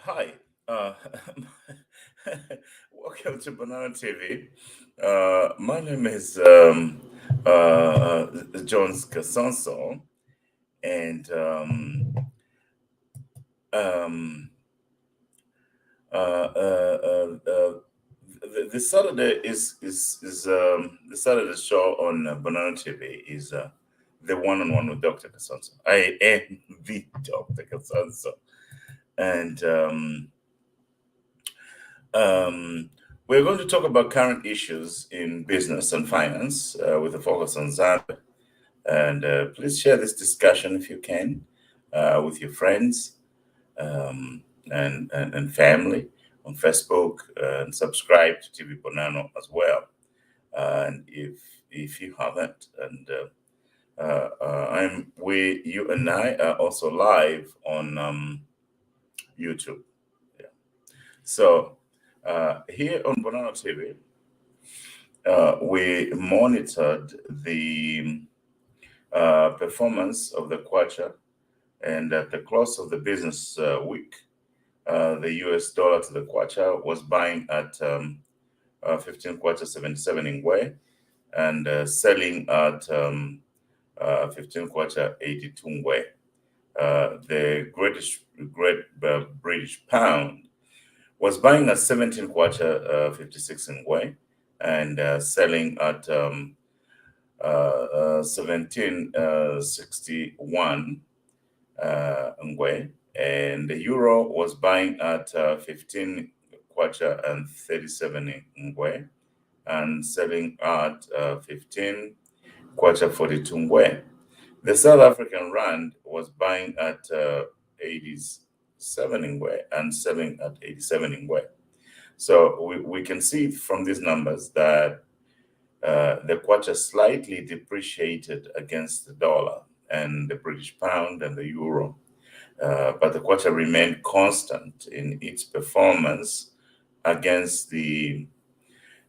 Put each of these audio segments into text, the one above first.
Hi, welcome to Bonano TV. My name is Jones Kasonso, and um, the Saturday is the Saturday show on Bonano TV is the one-on-one with Dr. Kasonso. I am the Dr. Kasonso, and we're going to talk about current issues in business and finance with a focus on Zambia. And please share this discussion if you can with your friends and family on Facebook and subscribe to TV Bonano as well. And if you haven't, and you and I are also live on YouTube. Yeah. So here on Bonano TV, we monitored the performance of the kwacha, and at the close of the business week, the US dollar to the kwacha was buying at 15 kwacha 77 ingwe and selling at 15 kwacha 82 ingwe. The Great British Pound was buying at 17 kwacha 56 ingwe and selling at 1761 ngwe, and the euro was buying at 15 kwacha and 37 ngwe and selling at 15 kwacha 42 ngwe. The South African rand was buying at 87 ngwe and selling at 87 ngwe. So we can see from these numbers that the kwacha slightly depreciated against the dollar and the British pound and the euro, but the kwacha remained constant in its performance against the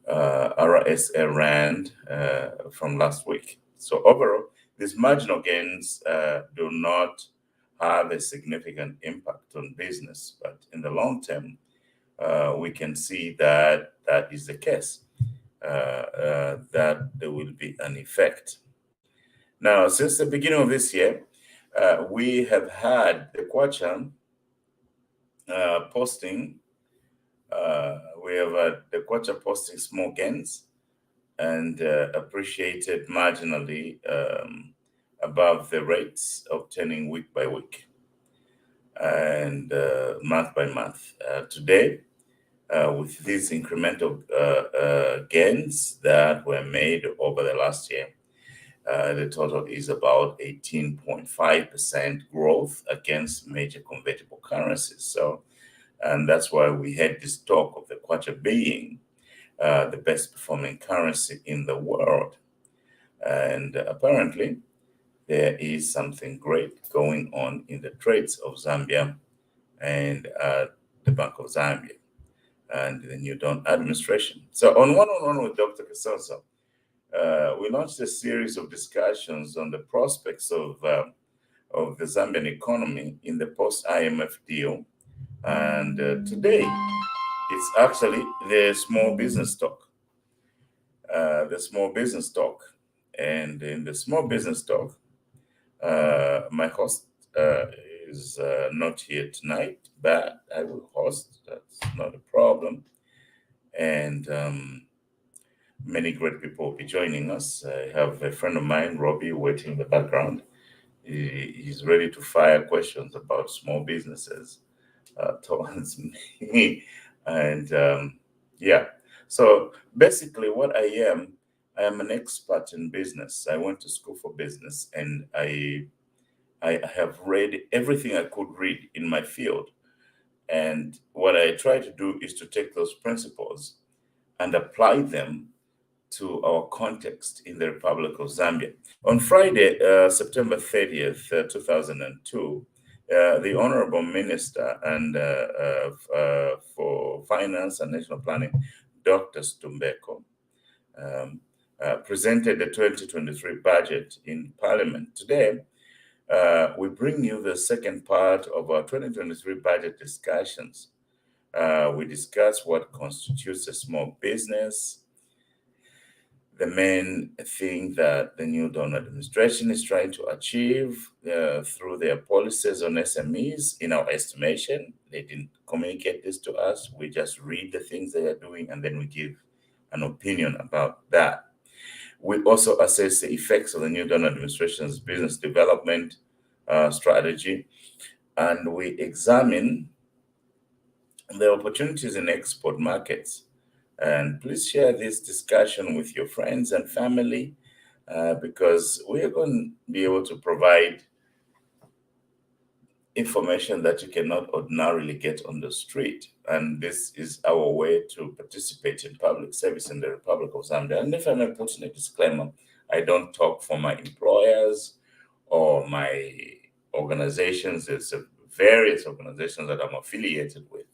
RSA Rand from last week. So overall, these marginal gains do not have a significant impact on business, but in the long term, we can see that that is the case, that there will be an effect. Now, since the beginning of this year, we have had the Kwacha posting, we have the Kwacha posting small gains and appreciated marginally above the rates obtaining week by week and month by month. Today, with these incremental gains that were made over the last year, the total is about 18.5% growth against major convertible currencies. So, and that's why we had this talk of the Kwacha being the best performing currency in the world. And apparently, there is something great going on in the trades of Zambia and the Bank of Zambia and the new Dawn administration. So, on one-on-one with Dr. Kasonso, we launched a series of discussions on the prospects of the Zambian economy in the post-IMF deal. And today, it's actually the small business talk. The small business talk. And in the small business talk, my host is not here tonight, but I will host. That's not a problem. And many great people will be joining us. I have a friend of mine, Robbie, waiting in the background. He's ready to fire questions about small businesses towards me. And yeah, so basically, what I am an expert in business. I went to school for business, and I have read everything I could read in my field. And what I try to do is to take those principles and apply them to our context in the Republic of Zambia. On Friday, September 30th, 2002, the Honorable Minister and for Finance and National Planning, Dr. Stumbeko, presented the 2023 budget in Parliament. Today, we bring you the second part of our 2023 budget discussions. We discuss what constitutes a small business, the main thing that the new Dawn administration is trying to achieve through their policies on SMEs. In our estimation, they didn't communicate this to us. We just read the things they are doing and then we give an opinion about that. We also assess the effects of the new Dawn administration's business development strategy, and we examine the opportunities in export markets. And please share this discussion with your friends and family because we are going to be able to provide information that you cannot ordinarily get on the street. And this is our way to participate in public service in the Republic of Zambia. And if I may put in a disclaimer, I don't talk for my employers or my organizations. There's various organizations that I'm affiliated with.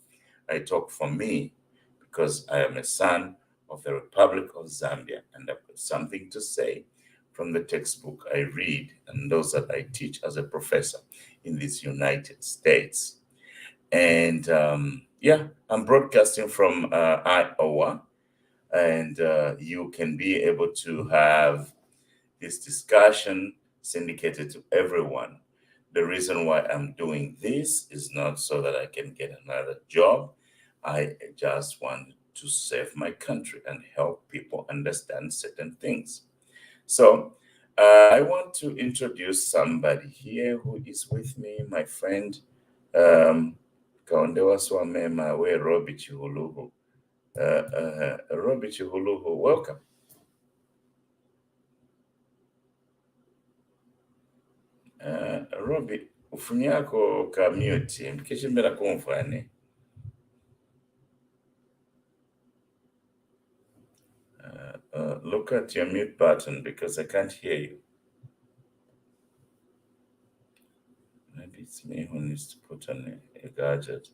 I talk for me because I am a son of the Republic of Zambia and I've got something to say from the textbook I read and those that I teach as a professor in these United States. And yeah, I'm broadcasting from Iowa, and you can be able to have this discussion syndicated to everyone. The reason why I'm doing this is not so that I can get another job. I just want to save my country and help people understand certain things. So I want to introduce somebody here who is with me, my friend Kaondewa Swamema, we Robbie Chihuluhu. Robbie Chihuluhu, welcome. Robbie, ufunyako ka mute, mkishimbira kumfani. Look at your mute button because I can't hear you. Maybe it's me who needs to put on a gadget.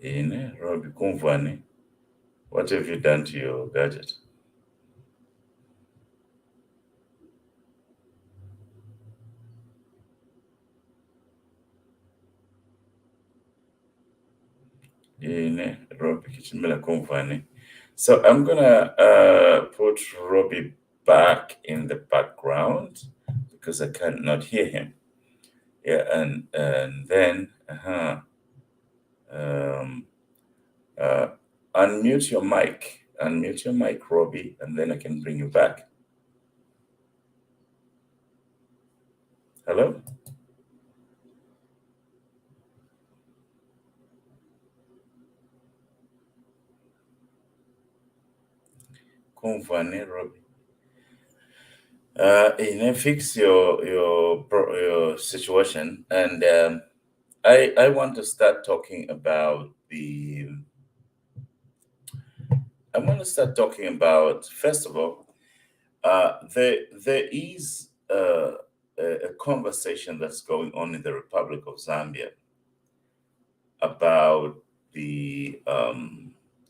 Robbie Kumvani, what have you done to your gadget? Robbie Kichimela Kumvani. So I'm gonna put Robbie back in the background because I cannot hear him. Yeah, and then um, uh, unmute your mic, Robbie, and then I can bring you back. Hello, Kumvani, Robbie. Fix your situation, and I want to start talking about the. I want to start talking about first of all, there is a conversation that's going on in the Republic of Zambia about the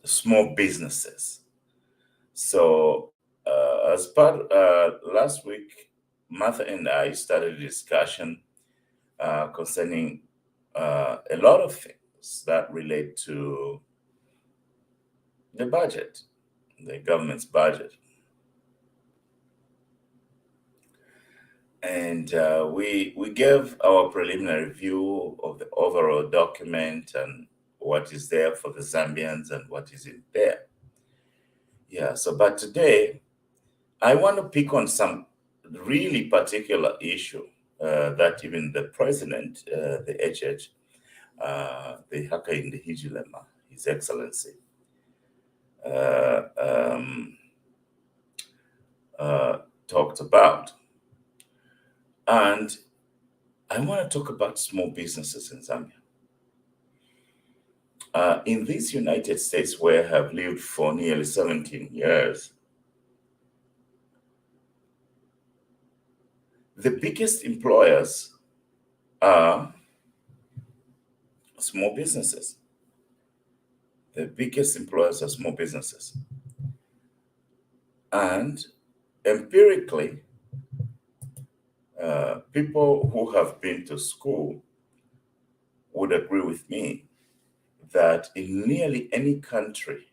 small businesses. So, as part last week, Martha and I started a discussion concerning a lot of things that relate to the budget, the government's budget. And we gave our preliminary view of the overall document and what is there for the Zambians and what isn't there. Yeah, so but today I want to pick on some really particular issue that even the president, the HH, the Hakainde Hichilema, His Excellency, uh, um, talked about. And I want to talk about small businesses in Zambia. In these United States, where I have lived for nearly 17 years, the biggest employers are small businesses. The biggest employers are small businesses. And empirically, people who have been to school would agree with me that in nearly any country,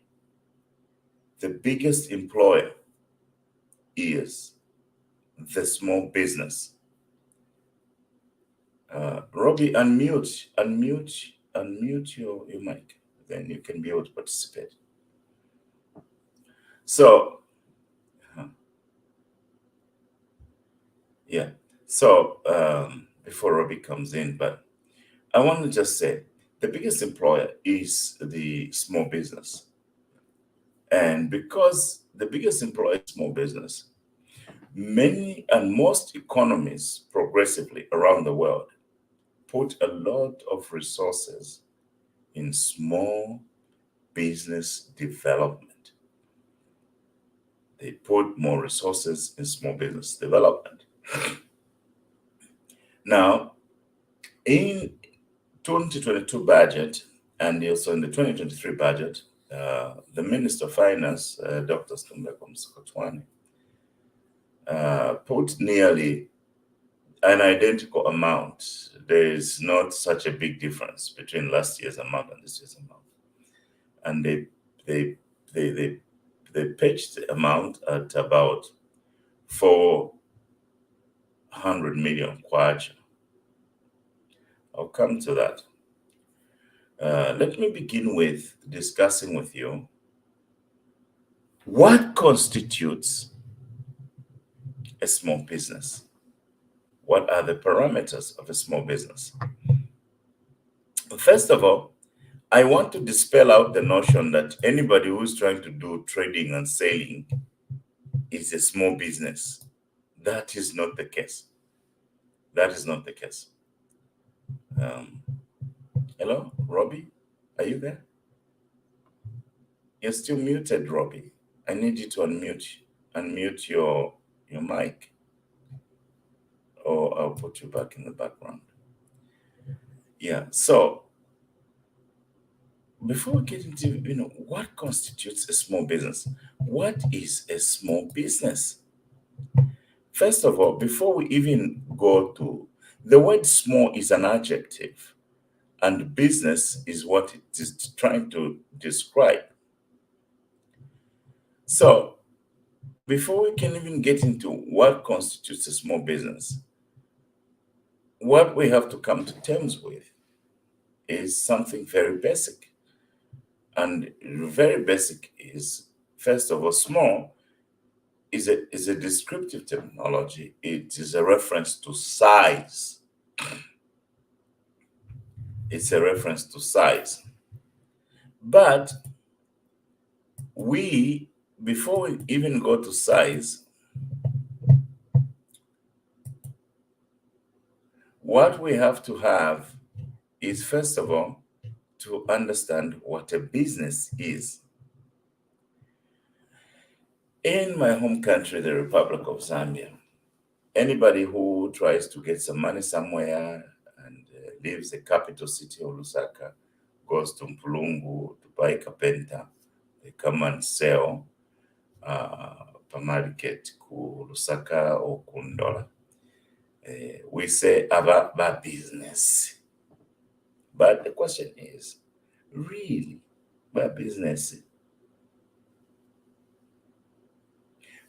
the biggest employer is the small business. Robbie, unmute your mic. Then you can be able to participate. So, uh, yeah. So, before Robbie comes in, but I want to just say the biggest employer is the small business. And because the biggest employer is small business, many and most economies progressively around the world put a lot of resources in small business development. They put more resources in small business development. Now, in 2022 budget and also in the 2023 budget, the Minister of Finance, Dr. Stumbekom Msokotwane, put nearly an identical amount. There is not such a big difference between last year's amount and this year's amount. And they they they they pitched the amount at about 400 million kwacha. I'll come to that. Let me begin with discussing with you what constitutes a small business. What are the parameters of a small business? First of all, I want to dispel out the notion that anybody who's trying to do trading and selling is a small business. That is not the case. That is not the case. Um, Hello, Robbie? Are you there? You're still muted, Robbie. I need you to unmute your mic, or I'll put you back in the background. Yeah. So before we get into, what constitutes a small business? What is a small business? First of all, before we even go to the word small is an adjective, and business is what it is trying to describe. So, before we can even get into what constitutes a small business, what we have to come to terms with is something very basic. And very basic is, first of all, small is a descriptive terminology. It is a reference to size. It's a reference to size. But before we even go to size, what we have to have is, first of all, to understand what a business is. In my home country, the Republic of Zambia, anybody who tries to get some money somewhere and leaves the capital city of Lusaka, goes to Mpulungu to buy carpenter, they come and sell per market ku Lusaka or Kundola. We say about business. But the question is, really, by business?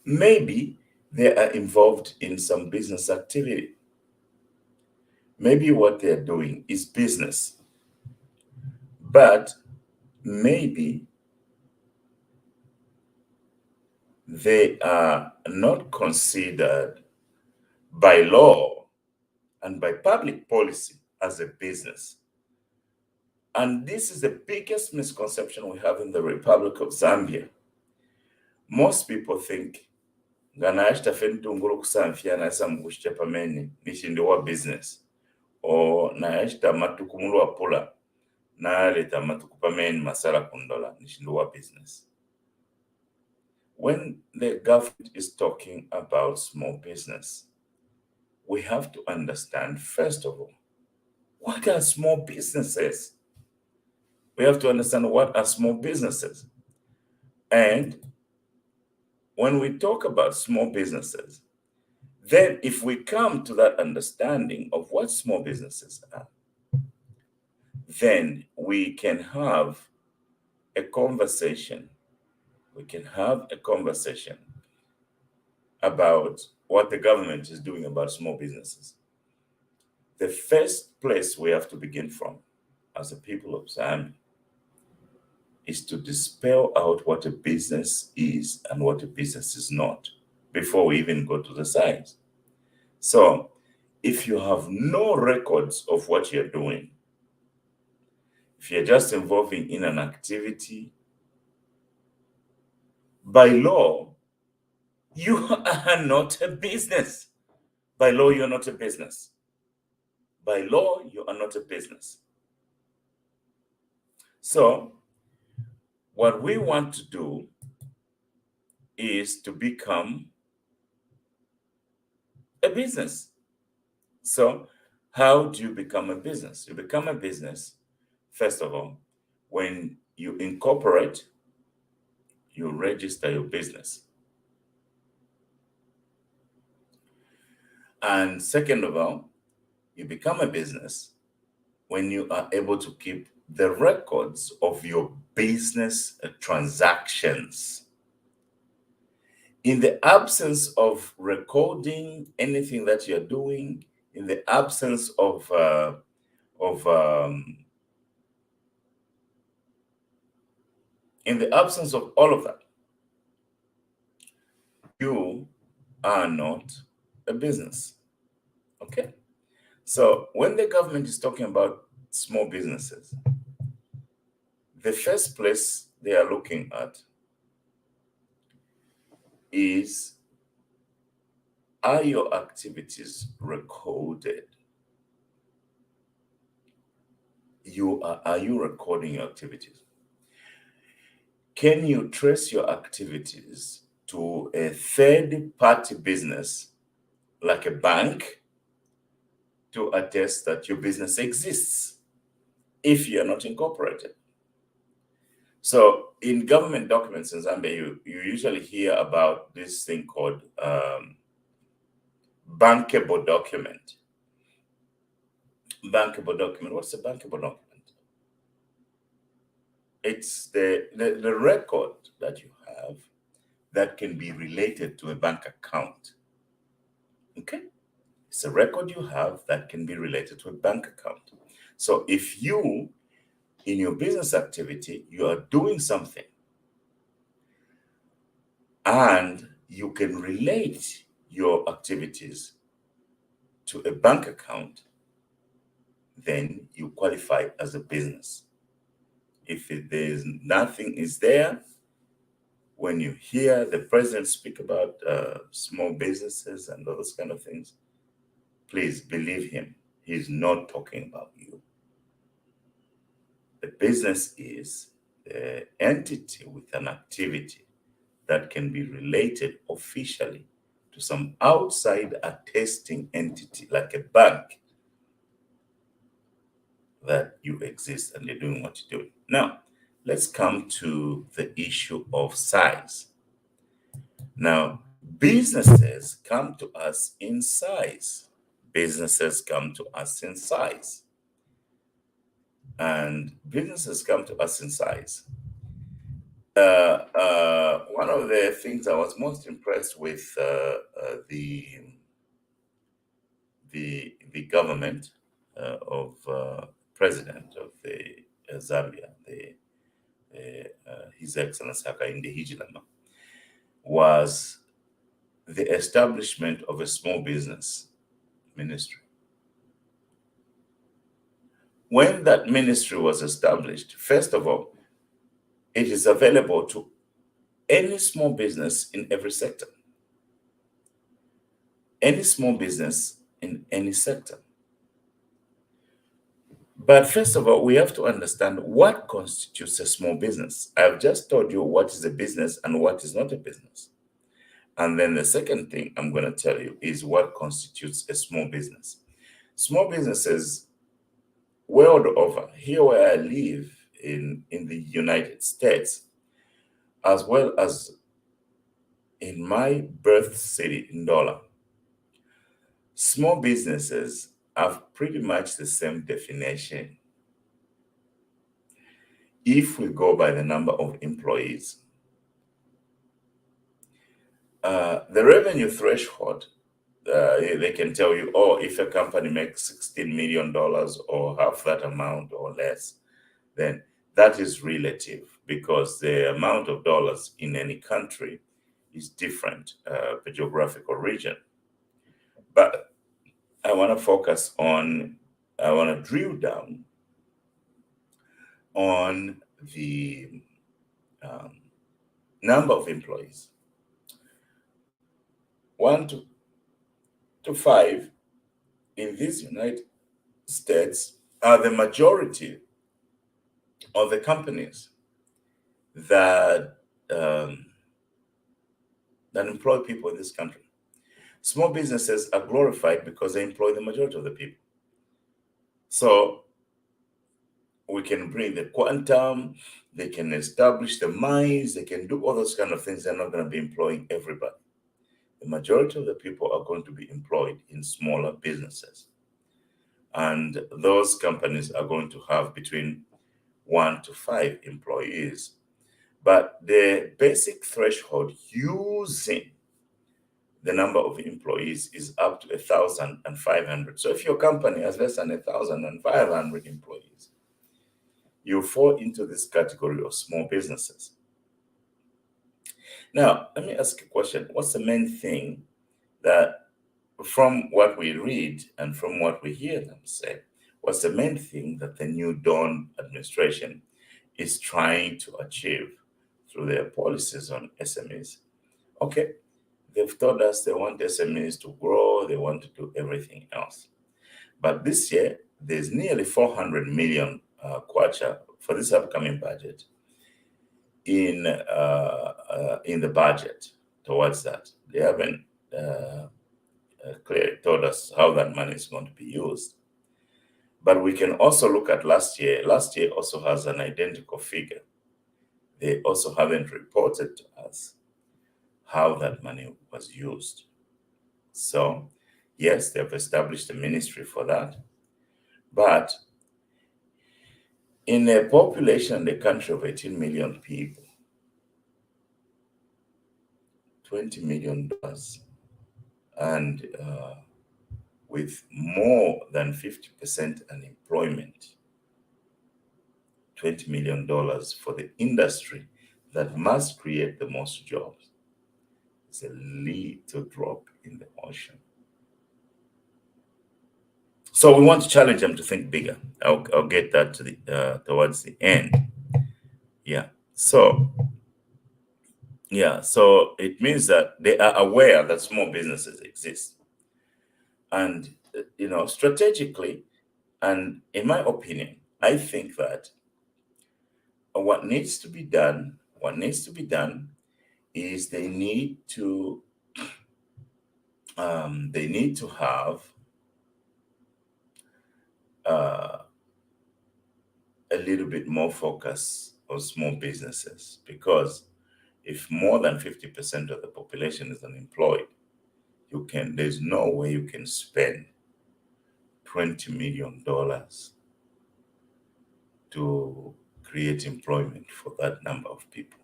Maybe they are involved in some business activity. Maybe what they're doing is business. But maybe they are not considered by law and by public policy as a business. And this is the biggest misconception we have in the Republic of Zambia. Most people think nganaashita fentunguru kusamfia na samgushcha pameni nishindiwa business o naashita matukumulu apula na leta matukupameni masala kundola nishindiwa business. When the government is talking about small business, we have to understand, first of all, what are small businesses? We have to understand what are small businesses. And when we talk about small businesses, then if we come to that understanding of what small businesses are, then we can have a conversation. We can have a conversation about what the government is doing about small businesses. The first place we have to begin from as a people of Zambia is to dispel out what a business is and what a business is not before we even go to the science. So if you have no records of what you're doing, if you're just involving in an activity, by law, you are not a business. By law, you're not a business. By law, you are not a business. So what we want to do is to become a business. So how do you become a business? You become a business, first of all, when you incorporate, you register your business. And second of all, you become a business when you are able to keep the records of your business transactions. In the absence of recording anything that you're doing, in the absence of all of that, you are not a business. Okay? So when the government is talking about small businesses, the first place they are looking at is, are your activities recorded? Are you recording your activities? Can you trace your activities to a third-party business, like a bank, to attest that your business exists if you're not incorporated? So in government documents in Zambia, you usually hear about this thing called bankable document. Bankable document. What's a bankable document? It's the record that you have that can be related to a bank account. Okay? It's a record you have that can be related to a bank account. So if you, in your business activity, you are doing something and you can relate your activities to a bank account, then you qualify as a business. If there's nothing is there, when you hear the president speak about small businesses and all those kind of things, please believe him. He's not talking about you. The business is the entity with an activity that can be related officially to some outside attesting entity like a bank that you exist and you're doing what you're doing. Now, let's come to the issue of size. Now, businesses come to us in size. Businesses come to us in size. And businesses come to us in size. One of the things I was most impressed with the government of president of the Zambia, His Excellency Hakainde Hichilema, was the establishment of a small business ministry. When that ministry was established, first of all, it is available to any small business in every sector. Any small business in any sector. But first of all, we have to understand what constitutes a small business. I've just told you what is a business and what is not a business. And then the second thing I'm going to tell you is what constitutes a small business. Small businesses world over, here where I live in the United States, as well as in my birth city, Ndola, small businesses have pretty much the same definition. If we go by the number of employees, the revenue threshold, they can tell you, oh, if a company makes $16 million or half that amount or less, then that is relative because the amount of dollars in any country is different per geographical region. But I want to drill down on the number of employees. 1 to 5 in these United States are the majority of the companies that employ people in this country. Small businesses are glorified because they employ the majority of the people. So we can bring the quantum, they can establish the mines, they can do all those kind of things. They're not going to be employing everybody. The majority of the people are going to be employed in smaller businesses. And those companies are going to have between 1 to 5 employees. But the basic threshold using the number of employees is up to 1,500. So if your company has less than 1,500 employees, you fall into this category of small businesses. Now, let me ask a question. What's the main thing that, from what we read and from what we hear them say, what's the main thing that the New Dawn administration is trying to achieve through their policies on SMEs? Okay, they've told us they want SMEs to grow, they want to do everything else. But this year, there's nearly 400 million kwacha for this upcoming budget in the budget towards that. They haven't clearly told us how that money is going to be used. But we can also look at last year. Last year also has an identical figure. They also haven't reported to us how that money was used. So, yes, they've established a ministry for that. But in a population in the country of 18 million people, $20 million, and with more than 50% unemployment, $20 million for the industry that must create the most jobs is a little drop in the ocean. So we want to challenge them to think bigger. I'll get that to the towards the end. Yeah. So it means that they are aware that small businesses exist, and strategically, and in my opinion, I think that what needs to be done is they need to have a little bit more focus on small businesses, because if more than 50% of the population is unemployed, there's no way you can spend $20 million to create employment for that number of people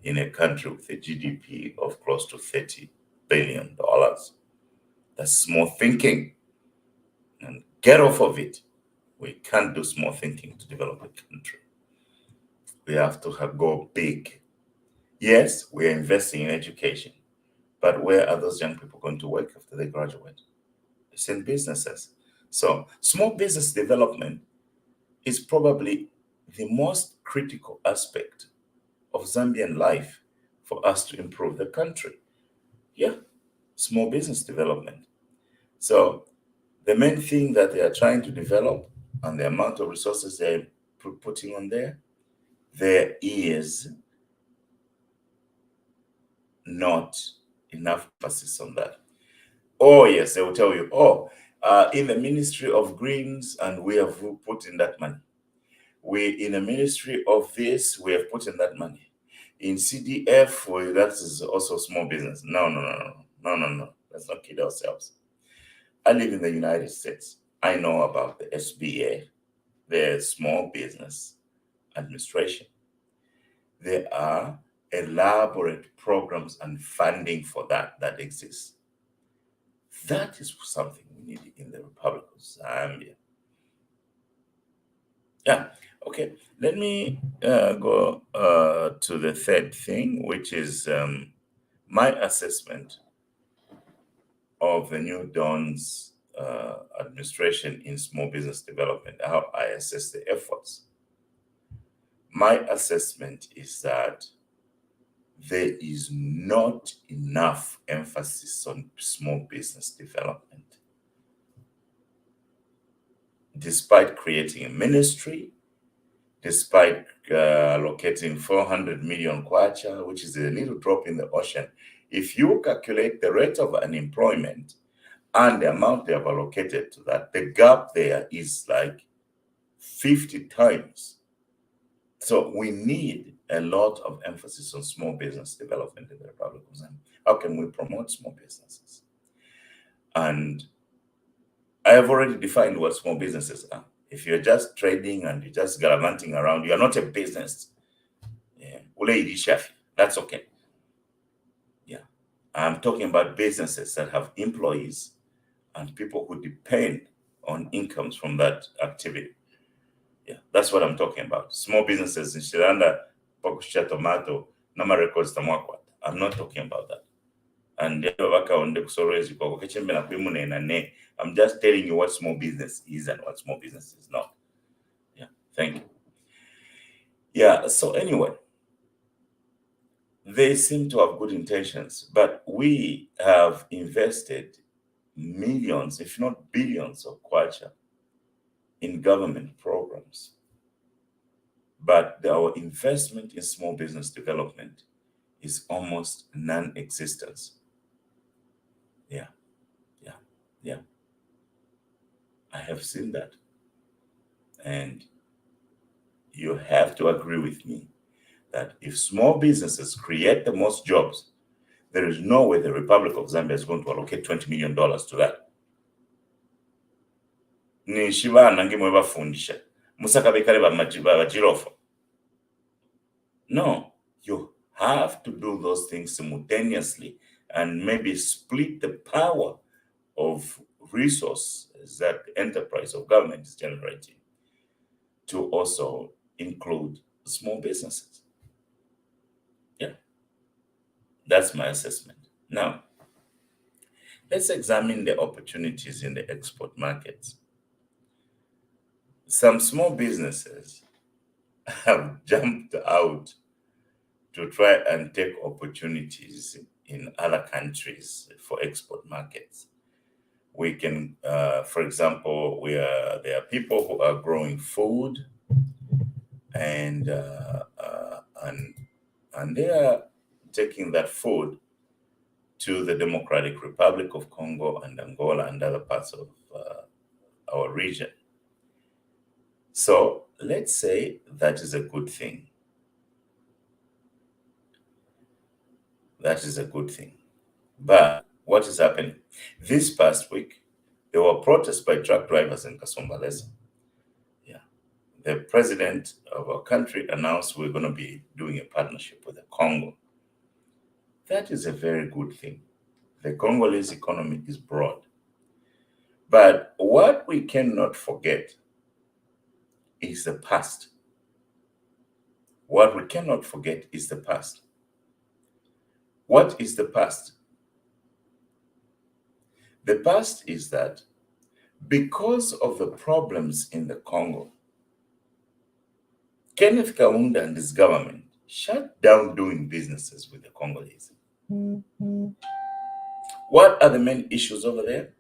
in a country with a GDP of close to $30 billion. That's small thinking, and get off of it. We can't do small thinking to develop a country. We have to go big. Yes, we are investing in education, but where are those young people going to work after they graduate? It's in businesses. So small business development is probably the most critical aspect of Zambian life for us to improve the country. Yeah, small business development. So the main thing that they are trying to develop, and the amount of resources they're putting on there is not enough emphasis on that. Oh, yes, they will tell you, in the Ministry of Greens, and we have put in that money. In the Ministry of this, we have put in that money. In CDF, that is also small business. No. Let's not kid ourselves. I live in the United States. I know about the SBA, the Small Business Administration. There are elaborate programs and funding for that exists. That is something we need in the Republic of Zambia. Yeah, okay. Let me go to the third thing, which is my assessment of the new Dawn's administration in small business development, how I assess the efforts. My assessment is that there is not enough emphasis on small business development. Despite creating a ministry, despite allocating 400 million kwacha, which is a little drop in the ocean, if you calculate the rate of unemployment and the amount they have allocated to that, the gap there is like 50 times. So we need a lot of emphasis on small business development in the Republic of Zambia. How can we promote small businesses? And I have already defined what small businesses are. If you're just trading and you're just gallivanting around, you are not a business. Yeah. That's okay. Yeah. I'm talking about businesses that have employees and people who depend on incomes from that activity. Yeah, that's what I'm talking about. Small businesses in Shiranda, Pokusha Tomato, Nama Records Tamakwat. I'm not talking about that. And I'm just telling you what small business is and what small business is not. Yeah, thank you. Yeah, so anyway, they seem to have good intentions, but we have invested millions, if not billions of kwacha in government programs. But our investment in small business development is almost non-existent. Yeah. I have seen that. And you have to agree with me that if small businesses create the most jobs, there is no way the Republic of Zambia is going to allocate $20 million to that. No, you have to do those things simultaneously and maybe split the power of resources that the enterprise of government is generating to also include small businesses. Yeah, that's my assessment. Now, let's examine the opportunities in the export markets. Some small businesses have jumped out to try and take opportunities in other countries for export markets. We can, for example, there are people who are growing food, and they are taking that food to the Democratic Republic of Congo and Angola and other parts of our region. So let's say that is a good thing. That is a good thing. But what is happening? This past week, there were protests by truck drivers in Kasonso. Yeah. The president of our country announced we're going to be doing a partnership with the Congo. That is a very good thing. The Congolese economy is broad. But what we cannot forget is the past. What we cannot forget is the past. What is the past? The past is that because of the problems in the Congo, Kenneth Kaunda and his government shut down doing businesses with the Congolese. What are the main issues over there?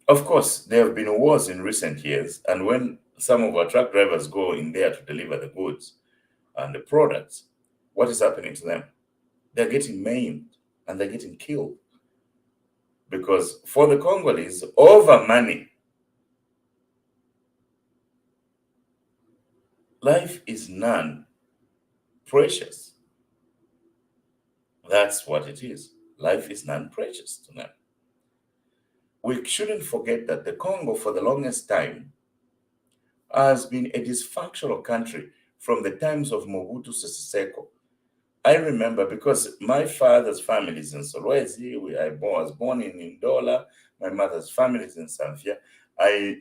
Of course, there have been wars in recent years, and when some of our truck drivers go in there to deliver the goods and the products, what is happening to them? They're getting maimed and they're getting killed. Because for the Congolese, over money, life is non-precious. That's what it is. Life is non-precious to them. We shouldn't forget that the Congo, for the longest time, has been a dysfunctional country from the times of Mobutu Sese Seko. I remember because my father's family is in Solwezi. I was born in Ndola. My mother's family is in Zambia. I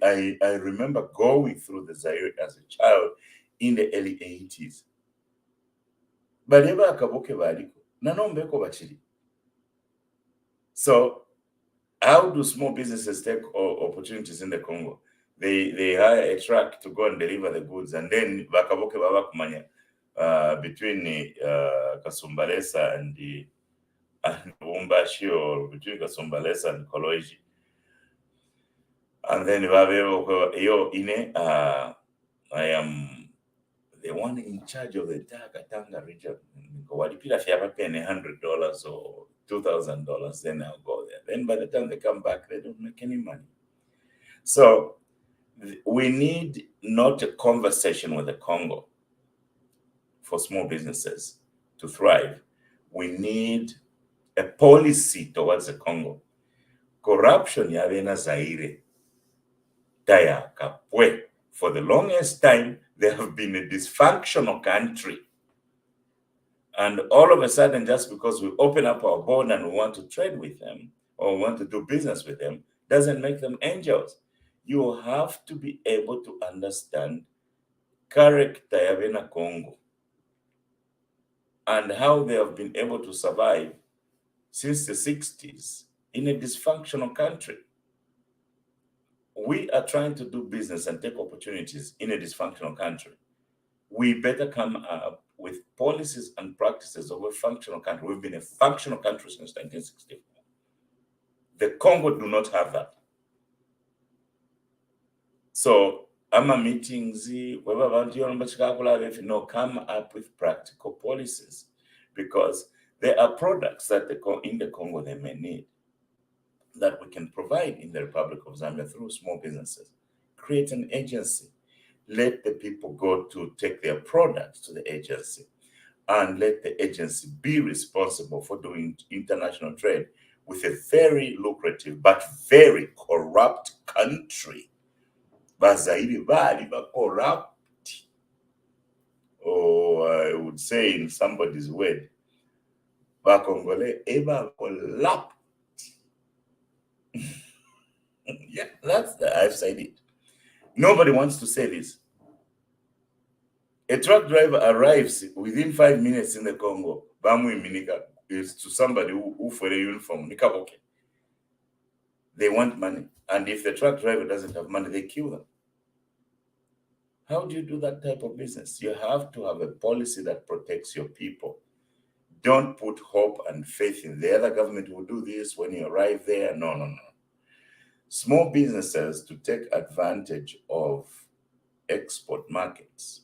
remember going through the Zaire as a child in the early 80s. So how do small businesses take opportunities in the Congo? They hire a truck to go and deliver the goods, and then between Kasumbalesa and Lubumbashi, or between Kasumbalesa and Koloiji. And then I am the one in charge of the entire Katanga region. If you ever pay $100 or $2,000, then I'll go there. Then by the time they come back, they don't make any money. So we need not a conversation with the Congo for small businesses to thrive. We need a policy towards the Congo. Corruption yavena Zaire. For the longest time, they have been a dysfunctional country. And all of a sudden, just because we open up our border and we want to trade with them or want to do business with them, doesn't make them angels. You have to be able to understand character yavena Congo and how they have been able to survive since the 60s in a dysfunctional country. We are trying to do business and take opportunities in a dysfunctional country. We better come up with policies and practices of a functional country. We've been a functional country since 1964. The Congo do not have that. So, AMA meetings, come up with practical policies, because there are products that in the Congo they may need that we can provide in the Republic of Zambia through small businesses. Create an agency. let the people go to take their products to the agency, and let the agency be responsible for doing international trade with a very lucrative but very corrupt country. Bazairi bali ba corrupt, or I would say in somebody's word, bakongole eba corrupt. Yeah, I've said it. Nobody wants to say this. A truck driver arrives within 5 minutes in the Congo. Bamu Minika is to somebody who for a uniform. Okay. They want money. And if the truck driver doesn't have money, they kill them. How do you do that type of business? You have to have a policy that protects your people. Don't put hope and faith in the other government will do this when you arrive there. No, no, no. Small businesses, to take advantage of export markets,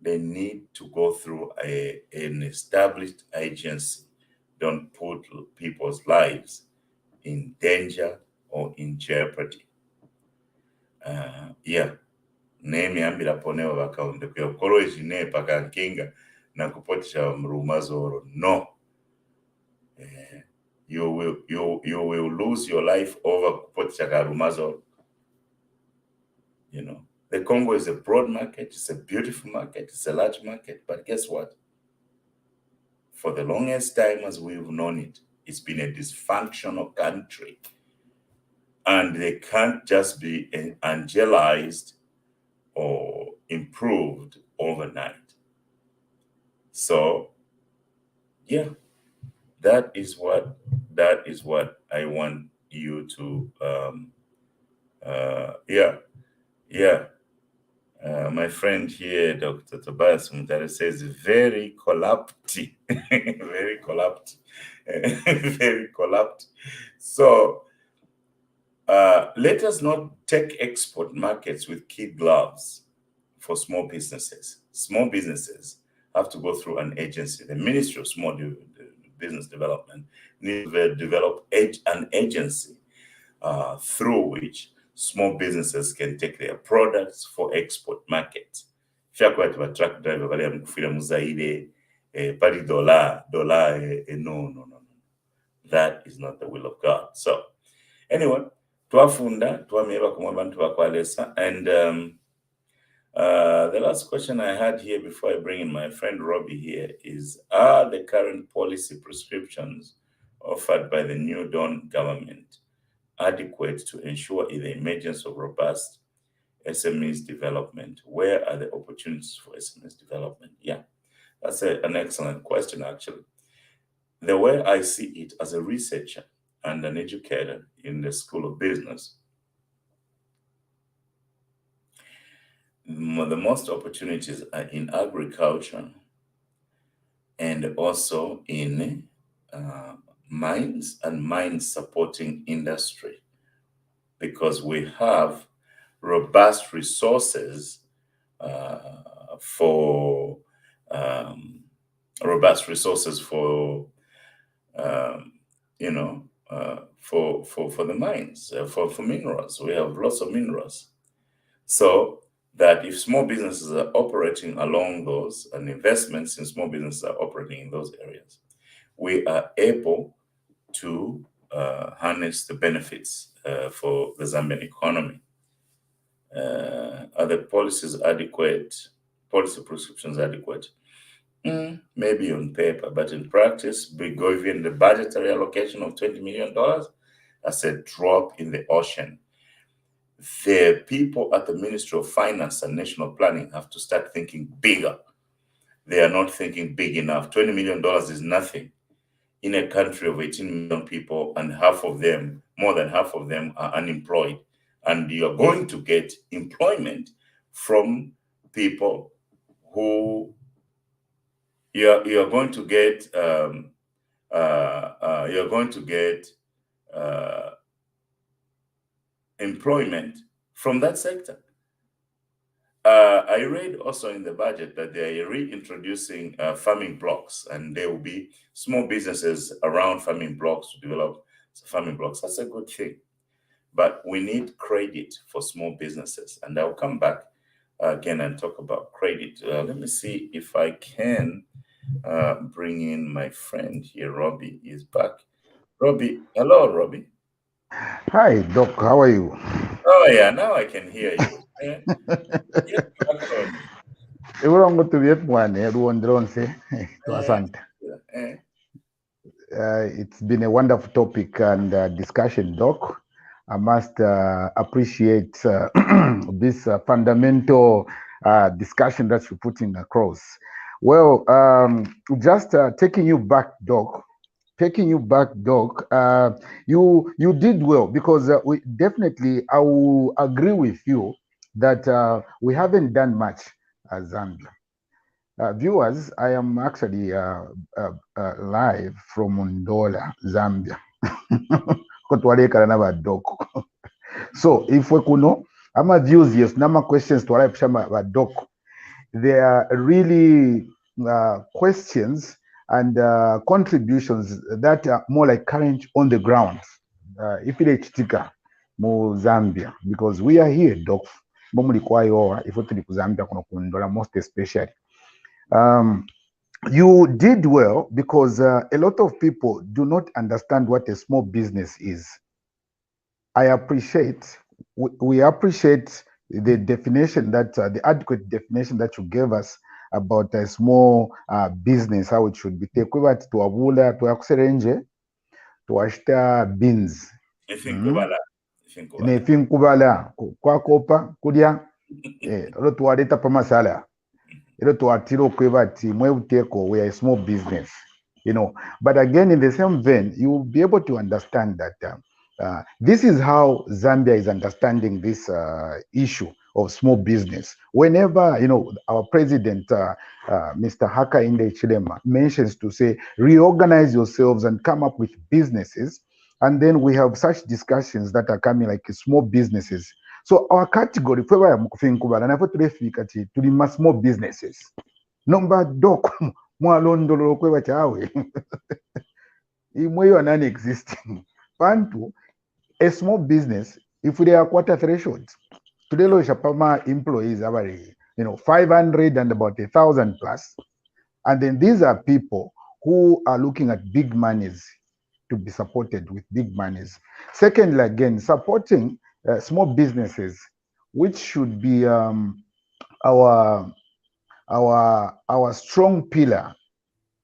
they need to go through an established agency. Don't put people's lives in danger or in jeopardy. Yeah. Nemyambira poneo vakaunde kuyokolo ejine pakankinga na kupotisha mrumazoro. No. You will lose your life over kupotisha karumazoro. You know, the Congo is a broad market, it's a beautiful market, it's a large market, but guess what? For the longest time as we've known it, it's been a dysfunctional country. And they can't just be angelized or improved overnight. So, yeah, that is what I want you to, my friend here, Dr. Tobias Mutare, says very collapsed, very collapsed, very collapsed. So let us not take export markets with kid gloves for small businesses. Small businesses have to go through an agency. The Ministry of Small Business Development needs to develop an agency through which small businesses can take their products for export markets. Fiakwati truck driver bali amkufira muzaire pali dollar no. That is not the will of God. So anyway, twafunda twameba kumwa bantu bakwalesa. And the last question I had here before I bring in my friend Robbie here is, are the current policy prescriptions offered by the New Dawn government adequate to ensure the emergence of robust SMEs development? Where are the opportunities for SMEs development? Yeah, that's an excellent question, actually. The way I see it as a researcher and an educator in the School of Business, the most opportunities are in agriculture and also in mines and mine supporting industry, because we have robust resources for the mines, for minerals. We have lots of minerals. So that if small businesses are operating along those, and investments in small businesses are operating in those areas, we are able to harness the benefits for the Zambian economy. Are the policies adequate? Policy prescriptions adequate? Maybe on paper, but in practice, we go even the budgetary allocation of $20 million, that's a drop in the ocean. The people at the Ministry of Finance and National Planning have to start thinking bigger. They are not thinking big enough. $20 million is nothing in a country of 18 million people, and more than half of them are unemployed. And you're going to get employment from people who you're going to get employment from that sector. I read also in the budget that they are reintroducing farming blocks, and there will be small businesses around farming blocks to develop farming blocks. That's a good thing. But we need credit for small businesses. And I'll come back again and talk about credit. Let me see if I can bring in my friend here. Robbie is back. Robbie, hello, Robbie. Hi, Doc. How are you? Oh yeah, now I can hear you. Yeah, background. Everyone to be one. Everyone don't say to Eh, Asante. yeah, eh. It's been a wonderful topic and discussion, Doc. I must appreciate this fundamental discussion that you're putting across. Well, just taking you back, Doc. Taking you back, Doc. You did well because we definitely I will agree with you that we haven't done much as Zambia. Viewers, I am actually live from Ndola, Zambia. Kotwalekana n'abadoko. So ifwe kuno ama views yes nama questions twalaipusha badoko. They are really questions and contributions that are more like current on the ground. If it chitika mu Zambia, because we are here, Doc. Bomuli kwayo ifo tuli ku Zambia kuno ku Ndola most especially. Um, you did well because a lot of people do not understand what a small business is. I appreciate, we appreciate the definition that, the adequate definition that you gave us about a small business, how it should be. Tekwiba tuwabula, tuwakuserenje, tuwashita beans. Ifinkubala. Ifinkubala. Nefinkubala, kwakopa, kulya, olo tuwaleta pa masala. Ilo tuwatira okweba ati mwebuteko, we are a small business. But again, in the same vein, you'll be able to understand that this is how Zambia is understanding this issue of small business. Whenever, our president, Mr. Hakainde Chilema, mentions to say, reorganize yourselves and come up with businesses, and then we have such discussions that are coming like small businesses. So our category, kweba ya mukufinkubala, na tulefika tuli small businesses. Number dok, mwalondolo kweba chawe. Imwe are non-existing. Pantu, a small business, if they are quarter thresholds, today lo shapama employees are 500 and about 1,000 plus. And then these are people who are looking at big monies to be supported with big monies. Secondly, again, supporting small businesses, which should be our our strong pillar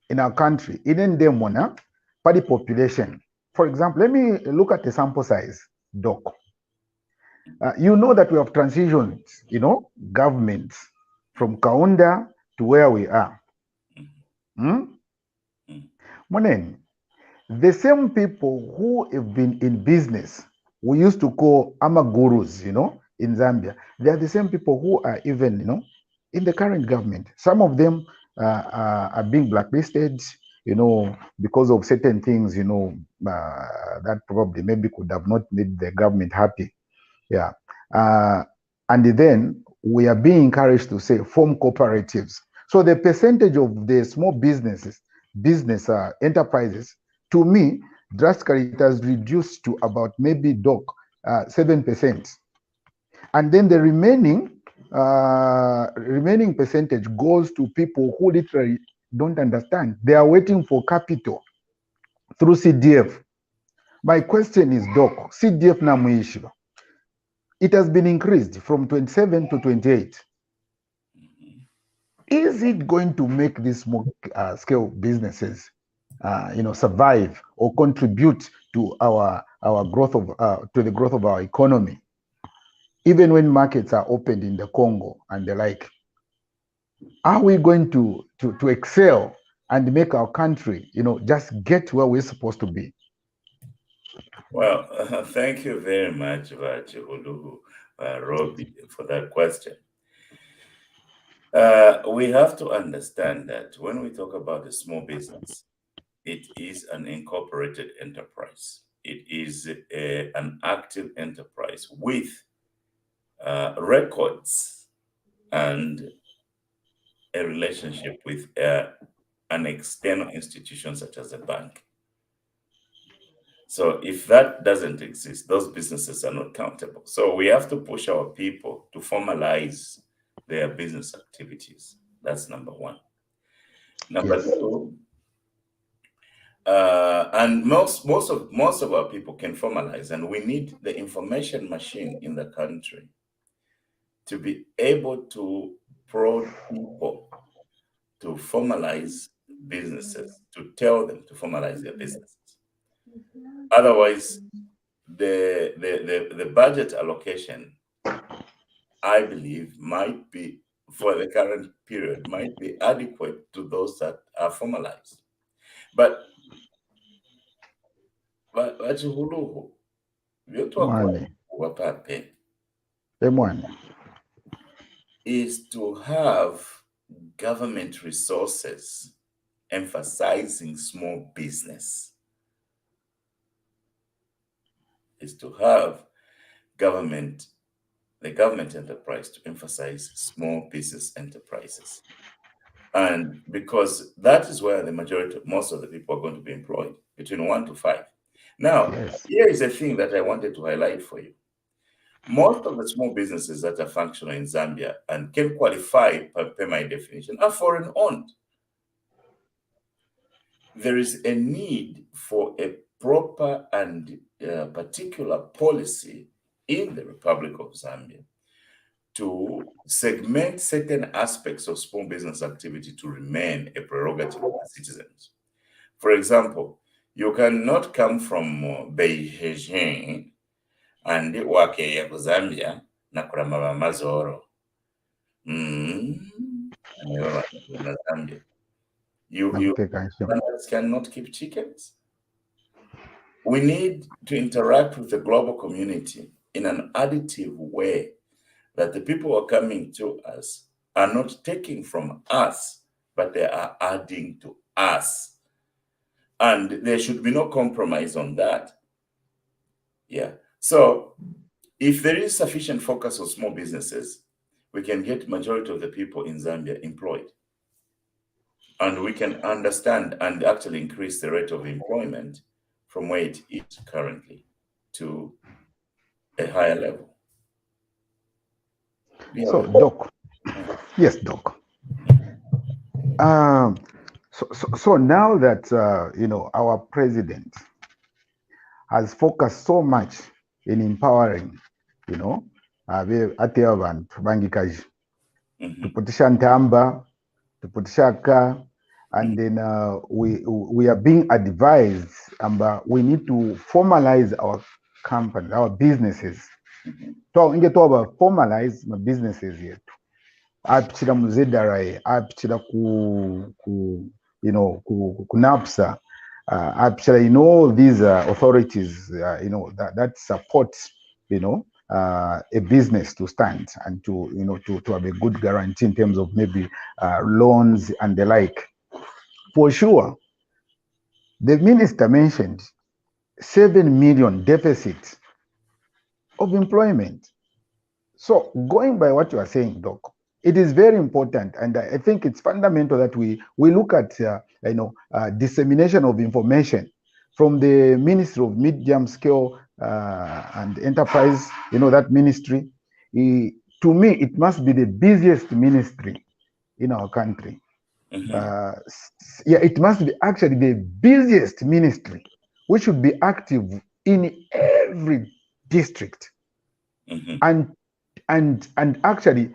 in our country, in Ndemona, party population. For example, let me look at the sample size, Doc. You know that we have transitioned, governments from Kaunda to where we are. Hmm? Monen, the same people who have been in business, we used to call amagurus, in Zambia, they are the same people who are even, in the current government. Some of them are being blacklisted, because of certain things, that probably maybe could have not made the government happy. Yeah. Uh, and then we are being encouraged to say form cooperatives. So the percentage of the small business enterprises, to me, drastically it has reduced to about maybe 7%. And then the remaining percentage goes to people who literally don't understand. They are waiting for capital through CDF. My question is, Doc, CDF na muishiba. It has been increased from 27 to 28. Is it going to make these small scale businesses, survive or contribute to our growth of to the growth of our economy, even when markets are opened in the Congo and the like? Are we going to excel and make our country, just get where we're supposed to be? Well, thank you very much, Vachihuluhu, Robbie, for that question. We have to understand that when we talk about a small business, it is an incorporated enterprise. It is an active enterprise with records and a relationship with an external institution such as a bank. So if that doesn't exist, those businesses are not countable. So we have to push our people to formalize their business activities. That's number one. Number two, and most of our people can formalize, and we need the information machine in the country to be able to prod people to formalize businesses, to tell them to formalize their businesses. Otherwise, the budget allocation, I believe, might be, for the current period, might be adequate to those that are formalized. But vachihuluhu wapape is to have government resources emphasizing small business, is to have the government enterprise to emphasize small business enterprises. And because that is where the most of the people are going to be employed, between 1 to 5. Now, here is a thing that I wanted to highlight for you. Most of the small businesses that are functional in Zambia and can qualify per my definition are foreign owned. There is a need for a proper and particular policy in the Republic of Zambia to segment certain aspects of small business activity to remain a prerogative of citizens. For example, you cannot come from Beijing and work here in Zambia na kurama mazoro. Zambia. You cannot keep chickens. We need to interact with the global community in an additive way, that the people who are coming to us are not taking from us, but they are adding to us. And there should be no compromise on that. Yeah. So if there is sufficient focus on small businesses, we can get majority of the people in Zambia employed. And we can understand and actually increase the rate of employment from where it is currently to a higher level. So, Doc. Yes, Doc. So now that our president has focused so much in empowering, ate abantu bangikaji, tuputisha ntamba, tuputisha ka, and then we are being advised, we need to formalize our company, our businesses. Inge toba formalize my businesses yetu. Apchira mu ZRA, apchira ku NAPSA, apchira, these authorities, that support, a business to stand and to have a good guarantee in terms of maybe loans and the like. For sure, the minister mentioned 7 million deficit of employment. So going by what you are saying, Doc, it is very important, and I think it's fundamental that we look at dissemination of information from the Ministry of Medium Scale and Enterprise. That ministry, to me, it must be the busiest ministry in our country. It must be actually the busiest ministry. We should be active in every district, and actually,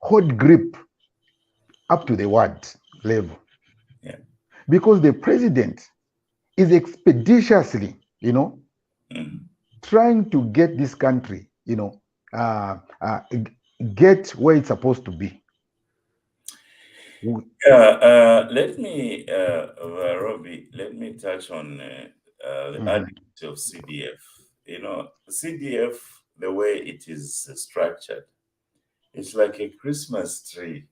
hold grip up to the ward level. Yeah. Because the president is expeditiously, trying to get this country, get where it's supposed to be. Let me, Robbie, let me touch on the adequacy of CDF. CDF, the way it is structured, it's like a Christmas tree.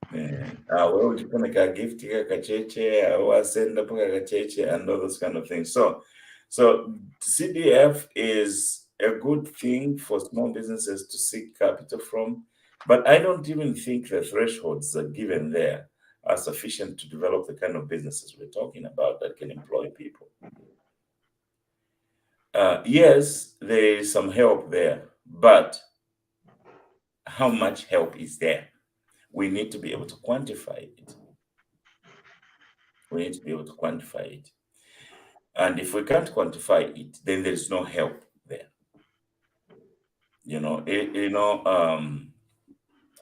Where would you put a gift, or send up a kacheche, and all those kind of things. So CDF is a good thing for small businesses to seek capital from, but I don't even think the thresholds are given there are sufficient to develop the kind of businesses we're talking about that can employ people. Yes, there is some help there, but how much help is there. We need to be able to quantify it. We need to be able to quantify it. And if we can't quantify it, then there's no help there.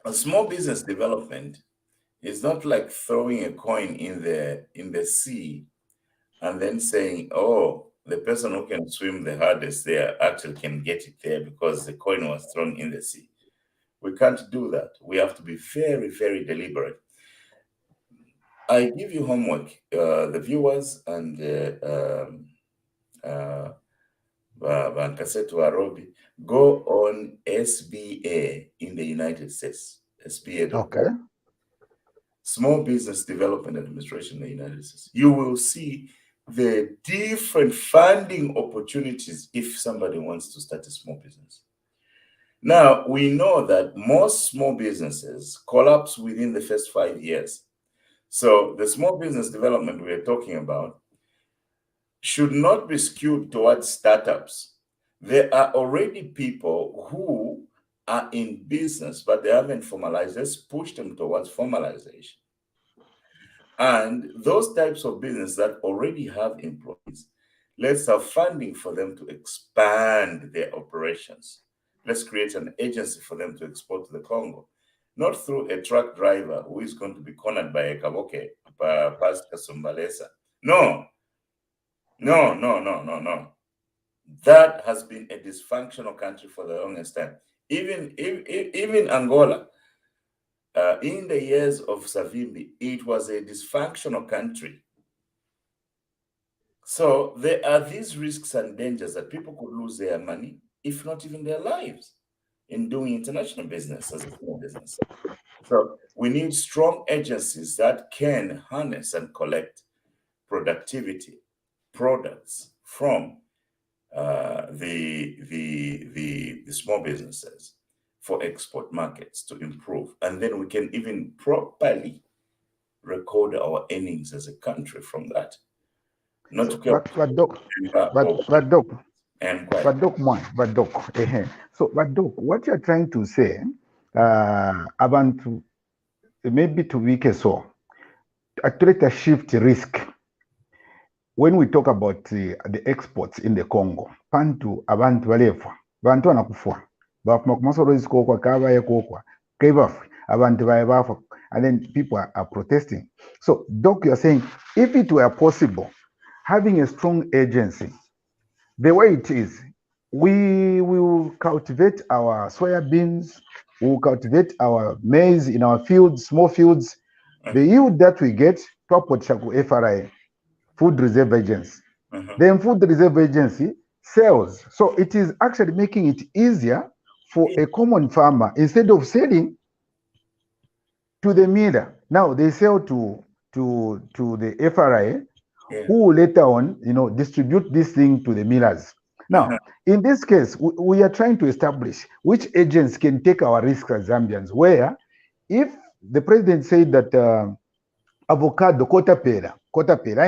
A small business development is not like throwing a coin in the sea and then saying, oh, the person who can swim the hardest there actually can get it there because the coin was thrown in the sea. We can't do that. We have to be very, very deliberate. I give you homework, the viewers and Bankasetu Arobi, go on SBA in the United States, SBA.gov. Okay. Small Business Development Administration in the United States. You will see the different funding opportunities if somebody wants to start a small business. Now, we know that most small businesses collapse within the first 5 years. So the small business development we are talking about should not be skewed towards startups. There are already people who are in business, but they haven't formalized. Let's push them towards formalization. And those types of business that already have employees, let's have funding for them to expand their operations. Let's create an agency for them to export to the Congo, not through a truck driver who is going to be cornered by a Kaboke, past Kasumbalesa. No. That has been a dysfunctional country for the longest time. Even Angola, in the years of Savimbi, it was a dysfunctional country. So there are these risks and dangers that people could lose their money, if not even their lives, in doing international business as a small business. So we need strong agencies that can harness and collect productivity products from the small businesses for export markets to improve. And then we can even properly record our earnings as a country from that. Not So, to but Doc, what you're trying to say, abantu maybe to week so, actually a shift risk. When we talk about the exports in the Congo, pantu abantu balefa, bantu wanakufa, bafuma kumasoro isikokwa kaba yekokwa, kebafu, abantu bafa, and then people are protesting. So, Doc, you're saying if it were possible, having a strong agency, the way it is, we will cultivate our soya beans, we will cultivate our maize in our fields, small fields. The yield that we get, FRI, Food Reserve Agency. Then Food Reserve Agency sells. So it is actually making it easier for a common farmer, instead of selling to the miller. Now they sell to the FRI, who will later on, distribute this thing to the millers. Now, in this case, we are trying to establish which agents can take our risks as Zambians, where if the president said that avocado kota pera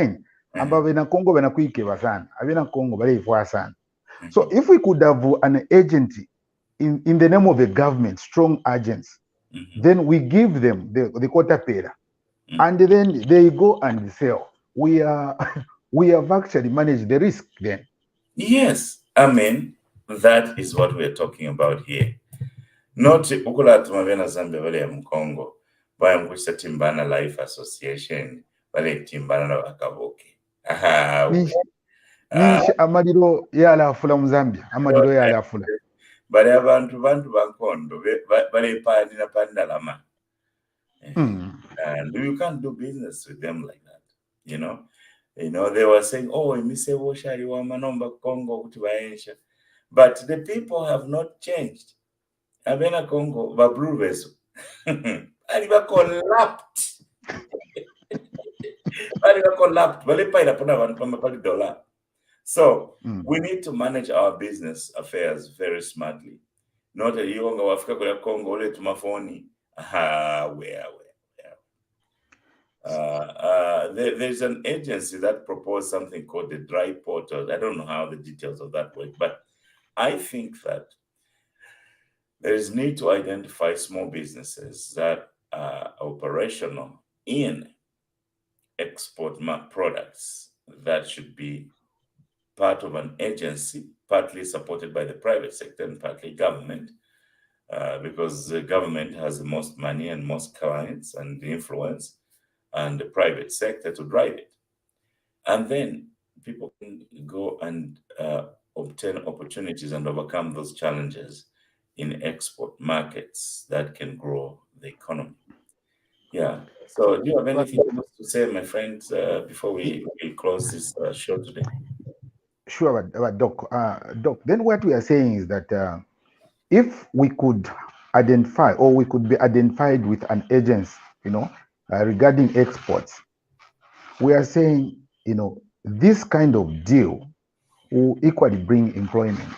in amba bena Congo bena kuikeba sana abena Congo baleifwa sana. So if we could have an agent in the name of the government, strong agents, then we give them the kota pera, and then they go and sell. We have actually managed the risk then. Yes, I mean, that is what we're talking about here. Not ukula tumavena Zambia wale ya Mkongo, baya mkushita Timbana Life Association, wale Timbana na Wakaboke. Nishi amaliro yalafula mu Zambia, amaliro yalafula. Bale abantu bankondo, bale pandi lama. And you can't do business with them like that, they were saying, oh, but the people have not changed. Abena Congo, Babruveso. Aliba collapsed. So we need to manage our business affairs very smartly. Not a young Africa Congo to my phone. There's an agency that proposed something called the dry portal. I don't know how the details of that work, but I think that There is need to identify small businesses that are operational in export products that should be part of an agency, partly supported by the private sector and partly government, because the government has the most money and most clients and influence, and the private sector to drive it. And then people can go and obtain opportunities and overcome those challenges in export markets that can grow the economy. Yeah. So, do you have anything else to say, my friends, before we close this show today? Sure, but Doc, then what we are saying is that if we could identify, or we could be identified with an agency, regarding exports, we are saying, this kind of deal will equally bring employment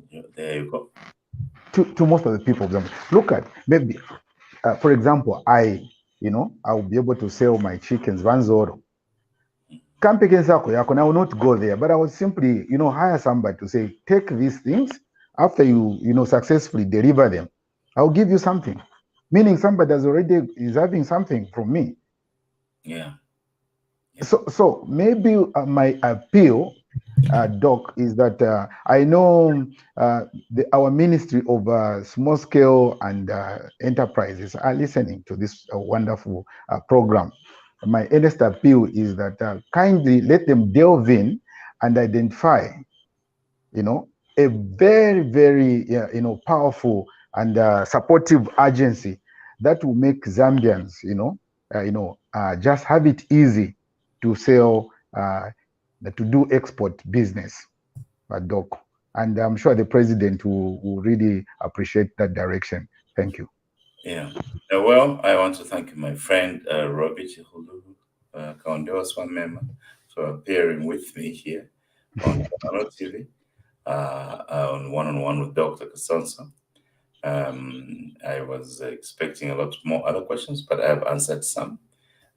Yeah, there you go. to most of the people of Zambia. Look at maybe, for example, I will be able to sell my chickens Vanzoro. Camping Sako Yako, I will not go there, but I would simply, hire somebody to say, take these things. After you successfully deliver them, I'll give you something. Meaning somebody is having something from me. Yeah. So maybe my appeal, Doc, is that I know our Ministry of Small Scale and Enterprises are listening to this wonderful program. My earnest appeal is that kindly let them delve in and identify, a very, very, powerful and supportive agency that will make Zambians, just have it easy to sell, to do export business, Doc. And I'm sure the president will really appreciate that direction. Thank you. Yeah. Well, I want to thank my friend Robbie Chihulu Kaondewa Swamema for appearing with me here on Bonano TV on One-on-One with Dr. Kasonso. I was expecting a lot more other questions, but I have answered some.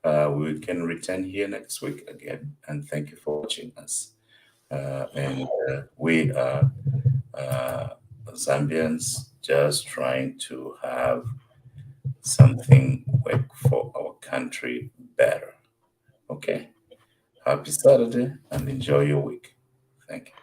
We can return here next week again, and thank you for watching us. And we are Zambians just trying to have something work for our country better. Okay. Happy Saturday and enjoy your week. Thank you.